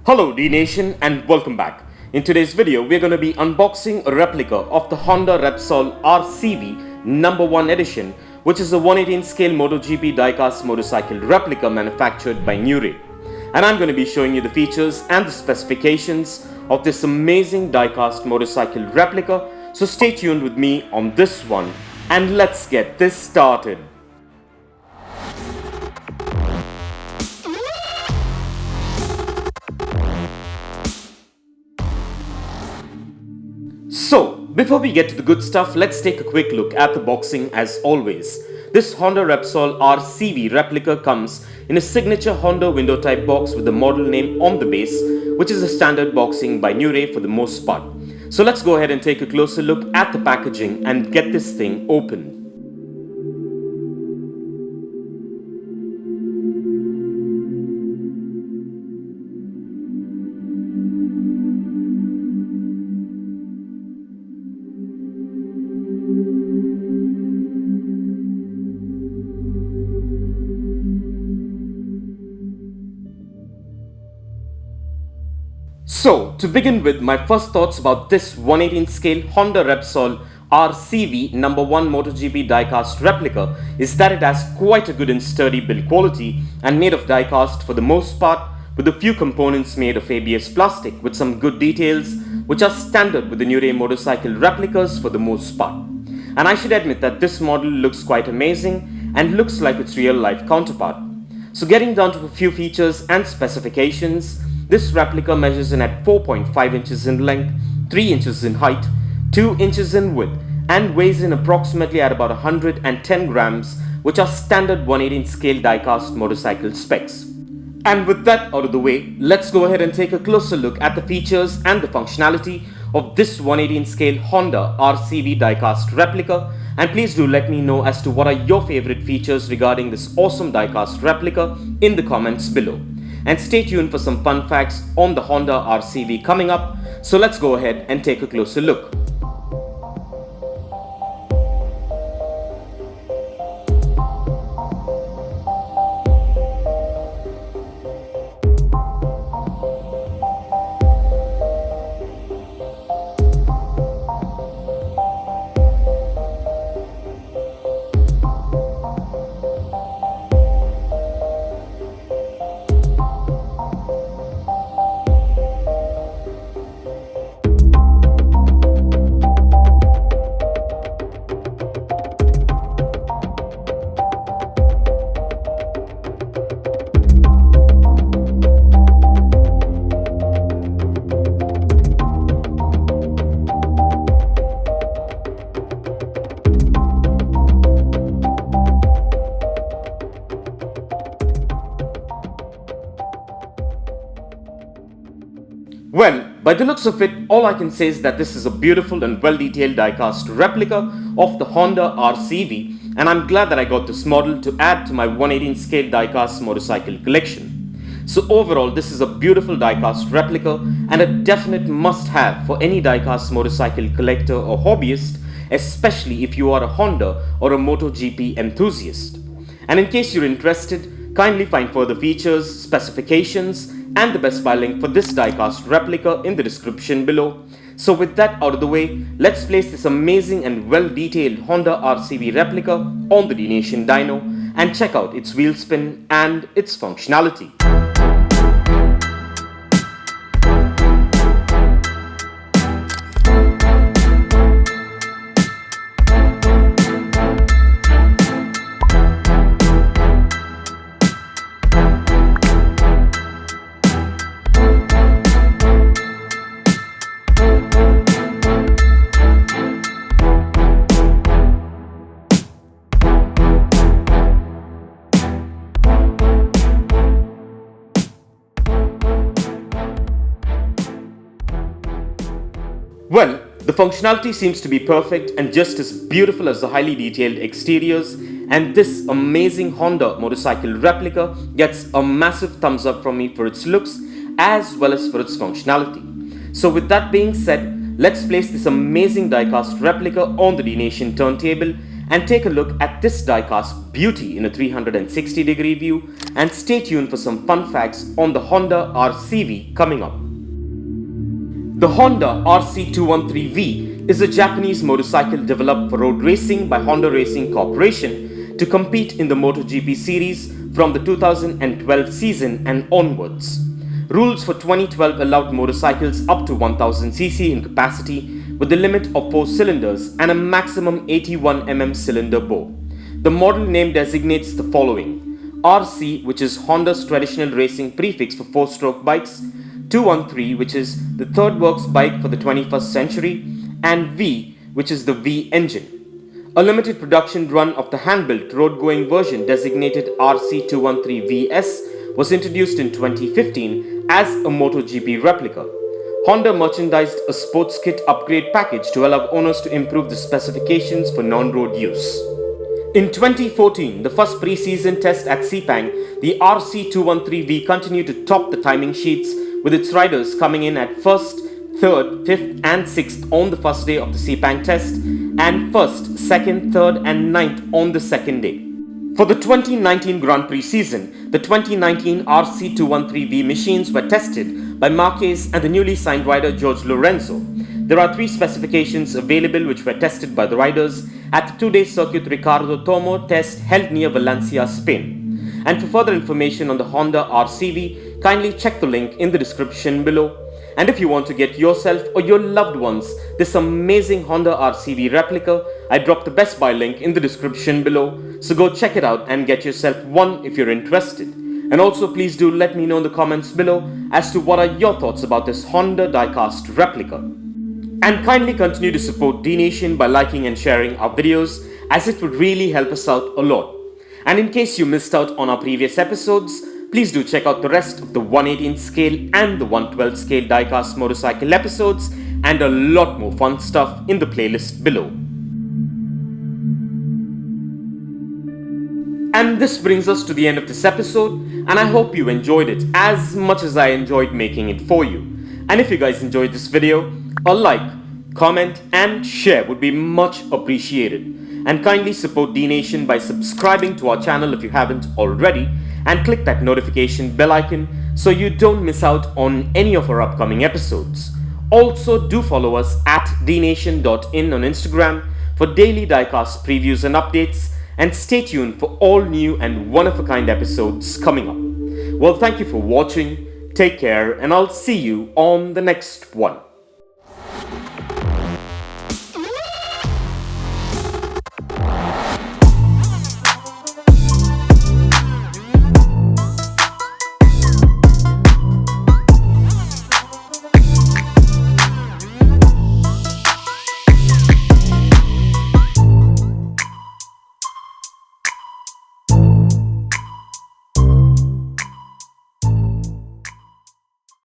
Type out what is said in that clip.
Hello Dnation and welcome back. In today's video, we're going to be unboxing a replica of the Honda Repsol RCV number 1 edition, which is a 118 scale Motogp diecast motorcycle replica manufactured by NewRay. And I'm going to be showing you the features and the specifications of this amazing diecast motorcycle replica. So stay tuned with me on this one and let's get this started. So, before we get to the good stuff, let's take a quick look at the boxing as always. This Honda Repsol RCV replica comes in a signature Honda window type box with the model name on the base, which is a standard boxing by NewRay for the most part. So let's go ahead and take a closer look at the packaging and get this thing open. So, to begin with, my first thoughts about this 118 scale Honda Repsol RCV number 1 Motogp diecast replica is that it has quite a good and sturdy build quality and made of diecast for the most part, with a few components made of ABS plastic with some good details which are standard with the NewRay motorcycle replicas for the most part. And I should admit that this model looks quite amazing and looks like its real life counterpart. So getting down to a few features and specifications, this replica measures in at 4.5 inches in length, 3 inches in height, 2 inches in width, and weighs in approximately at about 110 grams, which are standard 118 scale diecast motorcycle specs. And with that out of the way, let's go ahead and take a closer look at the features and the functionality of this 118 scale Honda RCV diecast replica. And please do let me know as to what are your favorite features regarding this awesome diecast replica in the comments below. And stay tuned for some fun facts on the Honda RCV coming up. So let's go ahead and take a closer look. Well, by the looks of it, all I can say is that this is a beautiful and well-detailed diecast replica of the Honda RCV, and I'm glad that I got this model to add to my 118 scale diecast motorcycle collection. So overall, this is a beautiful diecast replica and a definite must-have for any diecast motorcycle collector or hobbyist, especially if you are a Honda or a MotoGP enthusiast. And in case you're interested, kindly find further features, specifications, and the Best Buy link for this diecast replica in the description below. So with that out of the way, let's place this amazing and well-detailed Honda RCV replica on the Dnation dyno and check out its wheel spin and its functionality. Well, the functionality seems to be perfect and just as beautiful as the highly detailed exteriors, and this amazing Honda motorcycle replica gets a massive thumbs up from me for its looks as well as for its functionality. So with that being said, let's place this amazing diecast replica on the Dnation turntable and take a look at this diecast beauty in a 360-degree view, and stay tuned for some fun facts on the Honda RCV coming up. The Honda RC213V is a Japanese motorcycle developed for road racing by Honda Racing Corporation to compete in the MotoGP series from the 2012 season and onwards. Rules for 2012 allowed motorcycles up to 1000cc in capacity with a limit of 4 cylinders and a maximum 81mm cylinder bore. The model name designates the following: RC, which is Honda's traditional racing prefix for 4-stroke bikes, 213, which is the third works bike for the 21st century, and V, which is the V engine. A limited production run of the hand-built road-going version designated RC213VS was introduced in 2015 as a MotoGP replica. Honda merchandised a sports kit upgrade package to allow owners to improve the specifications for non-road use. In 2014, the first pre-season test at Sepang, the RC213V continued to top the timing sheets, with its riders coming in at 1st, 3rd, 5th and 6th on the first day of the Sepang test, and 1st, 2nd, 3rd and 9th on the second day. For the 2019 Grand Prix season, the 2019 RC213V machines were tested by Marquez and the newly signed rider Jorge Lorenzo. There are 3 specifications available which were tested by the riders at the 2-day circuit Ricardo Tomo test held near Valencia, Spain. And for further information on the Honda RCV, kindly check the link in the description below. And if you want to get yourself or your loved ones this amazing Honda RCV replica, I dropped the Best Buy link in the description below, so go check it out and get yourself one if you're interested. And also please do let me know in the comments below as to what are your thoughts about this Honda diecast replica. And kindly continue to support Dnation by liking and sharing our videos, as it would really help us out a lot. And in case you missed out on our previous episodes, please do check out the rest of the 118 scale and the 112 scale diecast motorcycle episodes, and a lot more fun stuff in the playlist below. And this brings us to the end of this episode, and I hope you enjoyed it as much as I enjoyed making it for you. And if you guys enjoyed this video, a like, comment and share would be much appreciated. And kindly support Dnation by subscribing to our channel if you haven't already, and click that notification bell icon so you don't miss out on any of our upcoming episodes. Also do follow us at dnation.in on Instagram for daily diecast previews and updates, and stay tuned for all new and one-of-a-kind episodes coming up. Well, thank you for watching, take care, and I'll see you on the next one.